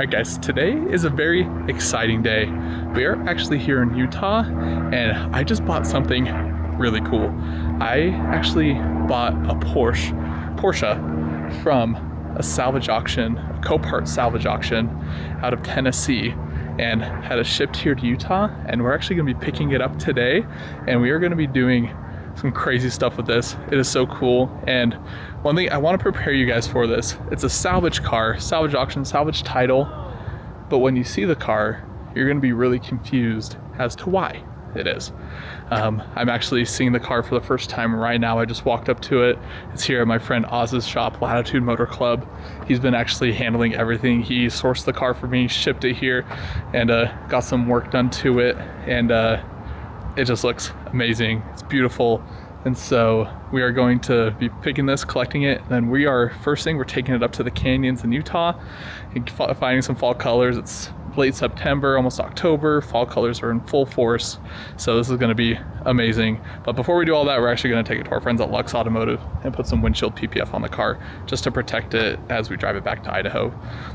Alright guys, today is a very exciting day. We are actually here in Utah and I just bought something really cool. I actually bought a Porsche from a salvage auction, a Copart salvage auction out of Tennessee, and had it shipped here to Utah, and we're actually going to be picking it up today, and we are going to be doing some crazy stuff with this. It is so cool. And one thing I want to prepare you guys for this, it's a salvage car, salvage auction, salvage title, but when you see the car, you're going to be really confused as to why it is. I'm actually seeing the car for the first time right now. I just walked up to it. It's here at my friend Oz's shop, Latitude Motor Club. He's been actually handling everything. He sourced the car for me, shipped it here, and got some work done to it, and it just looks amazing. It's beautiful. And so we are going to be picking this, collecting it, and then first thing we're taking it up to the canyons in Utah and finding some fall colors. It's late September, almost October. Fall colors are in full force, so this is going to be amazing. But before we do all that, we're actually going to take it to our friends at Lux Automotive and put some Windshield PPF on the car just to protect it as we drive it back to Idaho,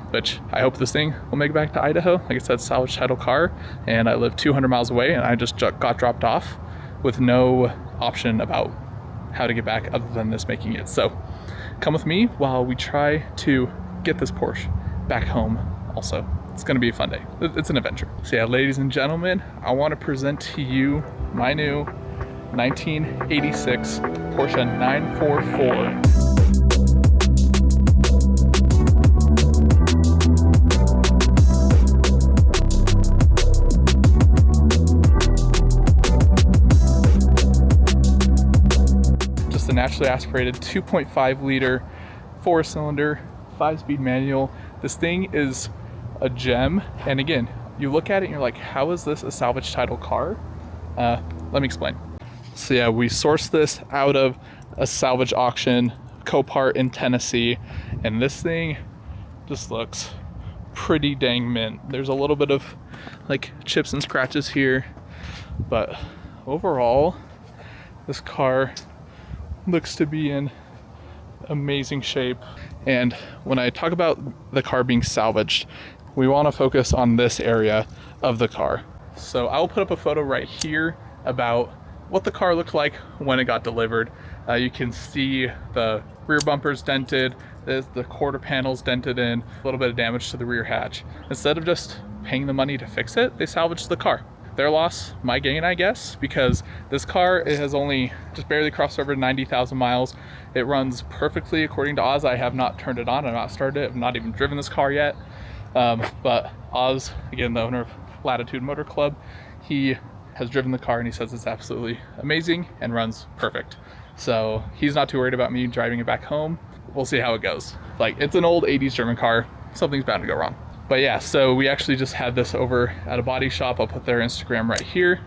which I hope this thing will make it back to Idaho. Like I said, salvage title car, and I live 200 miles away, and I just got dropped off with no option about how to get back other than this making it. So come with me while we try to get this Porsche back home also. It's going to be a fun day. It's an adventure. So yeah, ladies and gentlemen, I want to present to you my new 1986 Porsche 944. Just a naturally aspirated 2.5 liter, 4-cylinder, 5-speed manual. This thing is a gem, and again, you look at it and you're like, how is this a salvage title car? Let me explain. So yeah, we sourced this out of a salvage auction, Copart in Tennessee, and this thing just looks pretty dang mint. There's a little bit of like chips and scratches here, but overall this car looks to be in amazing shape. And when I talk about the car being salvaged, we want to focus on this area of the car. So I'll put up a photo right here about what the car looked like when it got delivered. You can see the rear bumpers dented, the quarter panels dented in, a little bit of damage to the rear hatch. Instead of just paying the money to fix it, they salvaged the car. Their loss, my gain, I guess, because this car, it has only just barely crossed over 90,000 miles. It runs perfectly according to Oz. I have not turned it on, I've not started it, I've not even driven this car yet. But Oz, again, the owner of Latitude Motor Club, he has driven the car and he says it's absolutely amazing and runs perfect. So he's not too worried about me driving it back home. We'll see how it goes. Like, it's an old 80s German car. Something's bound to go wrong. But yeah, so we actually just had this over at a body shop. I'll put their Instagram right here.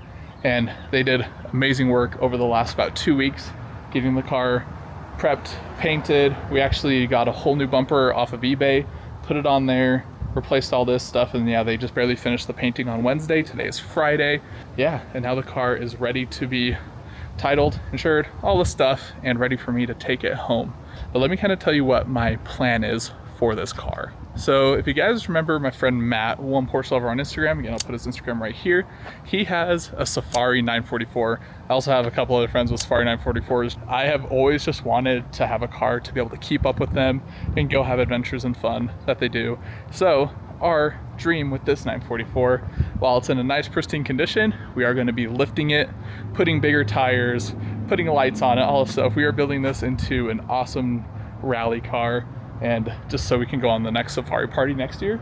And they did amazing work over the last about 2 weeks, getting the car prepped, painted. We actually got a whole new bumper off of eBay, put it on there, replaced all this stuff, and yeah, they just barely finished the painting on Wednesday. Today is Friday. Yeah, and now the car is ready to be titled, insured, all this stuff, and ready for me to take it home. But let me kind of tell you what my plan is for this car. So if you guys remember my friend Matt, One Porsche Lover on Instagram, again, I'll put his Instagram right here. He has a Safari 944. I also have a couple other friends with Safari 944s. I have always just wanted to have a car to be able to keep up with them and go have adventures and fun that they do. So our dream with this 944, while it's in a nice pristine condition, we are going to be lifting it, putting bigger tires, putting lights on it, all this stuff. We are building this into an awesome rally car, and just so we can go on the next safari party next year.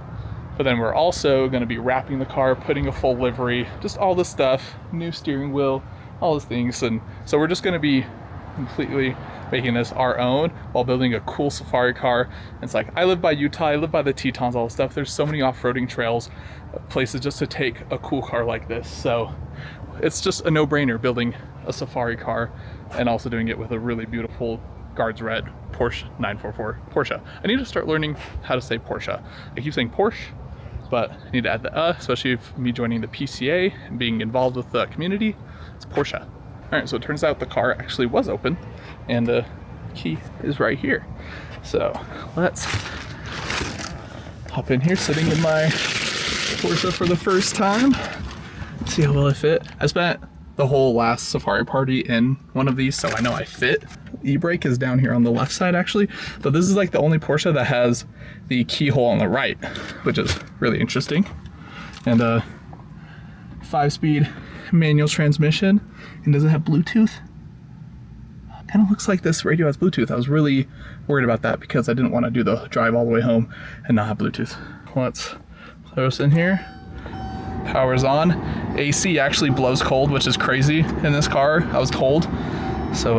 But then we're also going to be wrapping the car, putting a full livery, just all this stuff, new steering wheel, all those things. And so we're just going to be completely making this our own while building a cool safari car. It's like, I live by Utah, I live by the Tetons, all this stuff. There's so many off-roading trails, places just to take a cool car like this. So it's just a no-brainer building a safari car and also doing it with a really beautiful Guards Red Porsche 944 Porsche. I need to start learning how to say Porsche. I keep saying Porsche, but I need to add the especially if me joining the PCA and being involved with the community. It's Porsche. All right, so it turns out the car actually was open and the key is right here. So let's hop in here, sitting in my Porsche for the first time. See how well I fit. I spent the whole last safari party in one of these, so I know I fit. E-brake is down here on the left side actually, but this is like the only Porsche that has the keyhole on the right, which is really interesting. And a 5-speed manual transmission, and does it have Bluetooth? Kind of looks like this radio has Bluetooth. I was really worried about that because I didn't want to do the drive all the way home and not have Bluetooth. Let's throw this in here. Power's on. AC actually blows cold, which is crazy in this car, I was told. So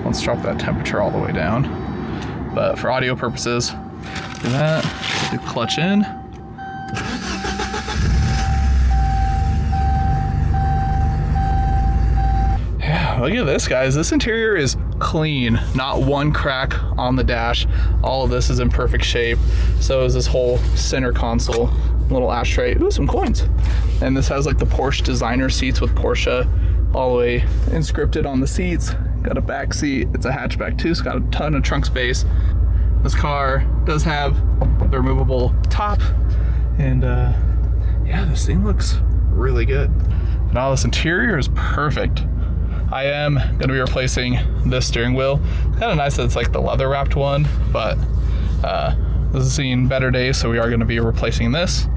let's drop that temperature all the way down. But for audio purposes, do that. Do clutch in. Yeah, look at this, guys. This interior is clean. Not one crack on the dash. All of this is in perfect shape. So is this whole center console. Little ashtray. Ooh, some coins. And this has like the Porsche designer seats with Porsche all the way inscripted on the seats. Got a back seat. It's a hatchback too. It's got a ton of trunk space. This car does have the removable top, and yeah, this thing looks really good. Now this interior is perfect. I am going to be replacing this steering wheel. Kind of nice that it's like the leather wrapped one, but this has seen better days, so we are going to be replacing this.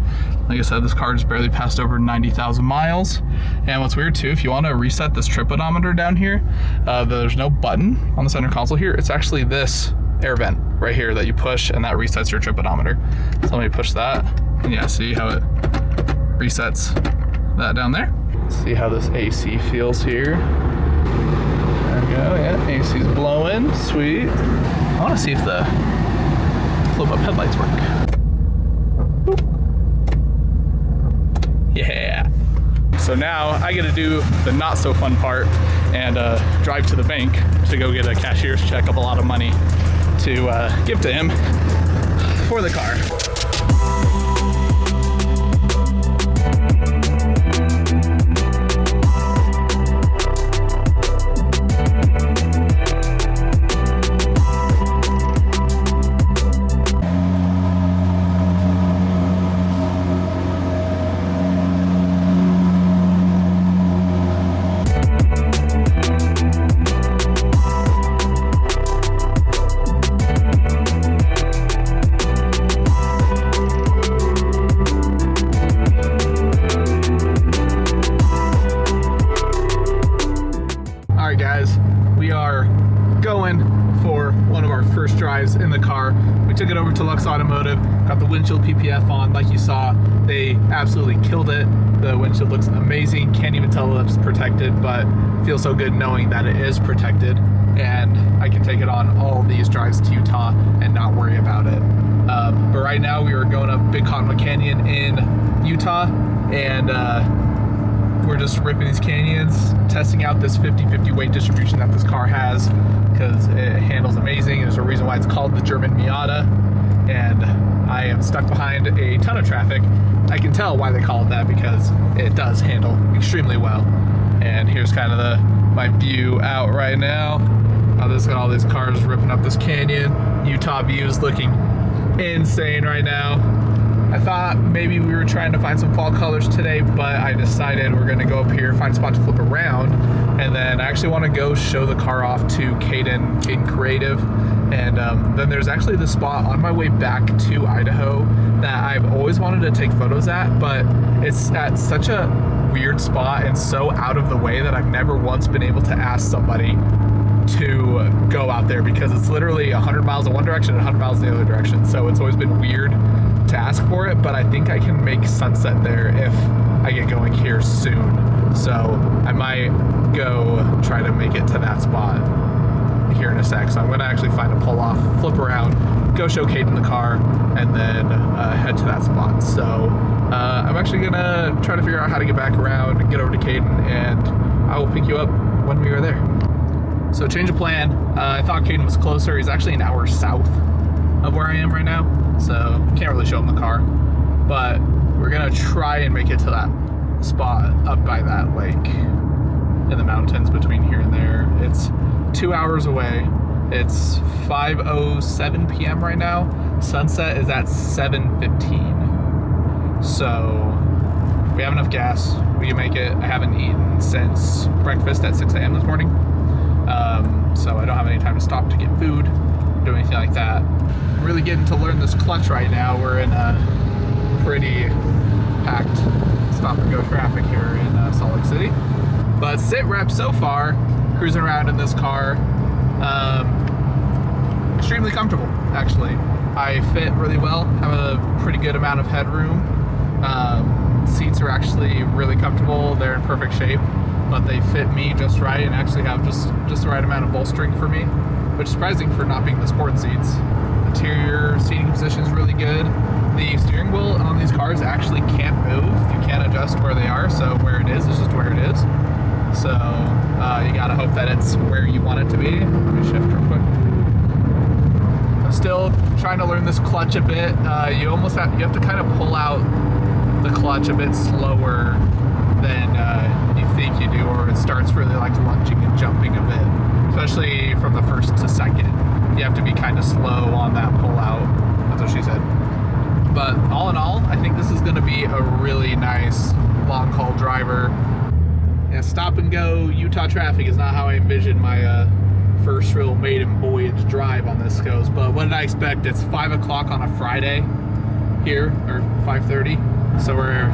Like I said, this car just barely passed over 90,000 miles. And what's weird too, if you want to reset this trip odometer down here, there's no button on the center console here. It's actually this air vent right here that you push, and that resets your trip odometer. So let me push that, and yeah, see how it resets that down there. Let's see how this AC feels here. There we go, yeah, AC's blowing, sweet. I want to see if the flip-up headlights work. Boop. Yeah. So now I get to do the not so fun part and drive to the bank to go get a cashier's check of a lot of money to give to him for the car. In the car, we took it over to Lux Automotive, got the Windshield PPF on. Like you saw, they absolutely killed it. The windshield looks amazing. Can't even tell that it's protected, but feels so good knowing that it is protected, and I can take it on all these drives to Utah and not worry about it. But right now we are going up Big Cottonwood Canyon in Utah, and we're just ripping these canyons, testing out this 50-50 weight distribution that this car has, because it handles amazing. There's a reason why it's called the German Miata, and I am stuck behind a ton of traffic. I can tell why they call it that, because it does handle extremely well. And here's kind of my view out right now. There's got all these cars ripping up this canyon. Utah views looking insane right now. I thought maybe we were trying to find some fall colors today, but I decided we're gonna go up here, find a spot to flip around, and then I actually wanna go show the car off to Caden Creative. And then there's actually this spot on my way back to Idaho that I've always wanted to take photos at, but it's at such a weird spot and so out of the way that I've never once been able to ask somebody to go out there, because it's literally 100 miles in one direction and 100 miles in the other direction. So it's always been weird to ask for it, but I think I can make sunset there if I get going here soon. So I might go try to make it to that spot here in a sec. So I'm gonna actually find a pull off, flip around, go show Caden the car, and then head to that spot. So I'm actually gonna try to figure out how to get back around and get over to Caden, and I will pick you up when we are there. So change of plan. I thought Caden was closer. He's actually an hour south of where I am right now, so can't really show him the car, but we're gonna try and make it to that spot up by that lake in the mountains between here and there. It's 2 hours away. It's 5:07 p.m. right now, Sunset is at 7:15. So we have enough gas. We can make it. I haven't eaten since breakfast at 6 a.m. this morning. So I don't have any time to stop to get food, do anything like that. I'm really getting to learn this clutch right now. We're in a pretty packed stop and go traffic here in Salt Lake City. But sit rep so far, cruising around in this car, extremely comfortable, actually. I fit really well, have a pretty good amount of headroom. Seats are actually really comfortable. They're in perfect shape, but they fit me just right and actually have just the right amount of bolstering for me, which is surprising for not being the sport seats. Interior seating position is really good. The steering wheel on these cars actually can't move. You can't adjust where they are, so where it is just where it is. So you gotta hope that it's where you want it to be. Let me shift real quick. I'm still trying to learn this clutch a bit. You have to kind of pull out the clutch a bit slower than you think you do, or it starts really like lunging and jumping a bit, especially from the first to second. You have to be kind of slow on that pull out. That's what she said. But all in all, I think this is going to be a really nice long haul driver. Yeah, stop and go Utah traffic is not how I envisioned my first real maiden voyage drive on this goes. But what did I expect? It's 5 o'clock on a Friday here, or 5:30. So we're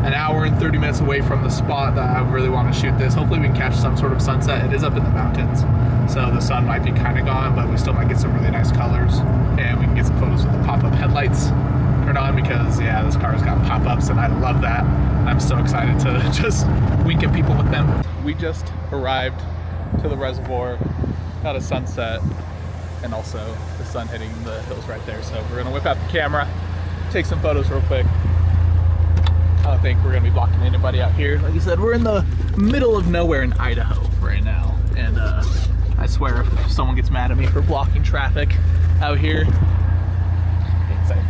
an hour and 30 minutes away from the spot that I really want to shoot this. Hopefully we can catch some sort of sunset. It is up in the mountains, so the sun might be kind of gone, but we still might get some really nice colors, and we can get some photos with the pop-up headlights turned on, because yeah, this car's got pop-ups and I love that. I'm so excited to just wink at people with them. We just arrived to the reservoir, got a sunset, and also the sun hitting the hills right there. So we're gonna whip out the camera, take some photos real quick. I don't think we're gonna be blocking anybody out here. Like you said, we're in the middle of nowhere in Idaho right now. And I swear if someone gets mad at me for blocking traffic out here, insane.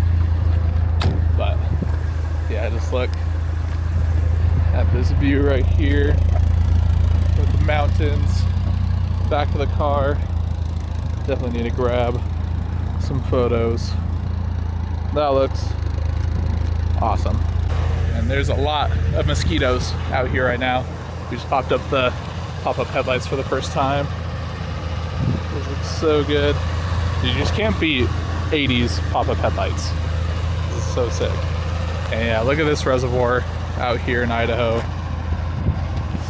But yeah, just look at this view right here with the mountains, back of the car. Definitely need to grab some photos. That looks awesome. And there's a lot of mosquitoes out here right now. We just popped up the pop-up headlights for the first time. Those look so good. You just can't beat 80s pop-up headlights. This is so sick. And yeah, look at this reservoir out here in Idaho.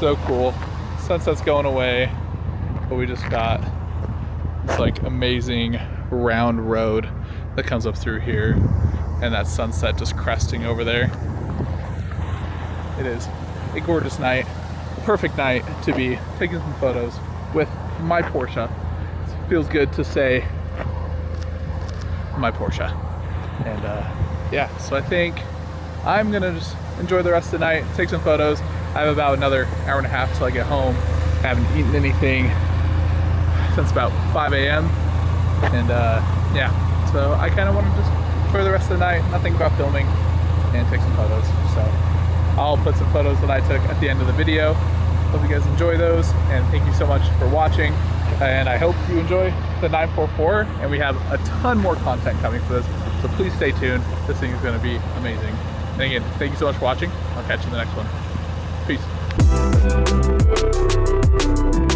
So cool. Sunset's going away, but we just got this like amazing round road that comes up through here, and that sunset just cresting over there. It is a gorgeous night, a perfect night to be taking some photos with my Porsche. It feels good to say my Porsche. And yeah, so I think I'm gonna just enjoy the rest of the night, take some photos. I have about another hour and a half till I get home. I haven't eaten anything since about 5 a.m. And yeah, so I kind of want to just enjoy the rest of the night, not think about filming, and take some photos. So I'll put some photos that I took at the end of the video. Hope you guys enjoy those, and thank you so much for watching. And I hope you enjoy the 944, and we have a ton more content coming for this, so please stay tuned. This thing is going to be amazing. And again, thank you so much for watching. I'll catch you in the next one. Peace.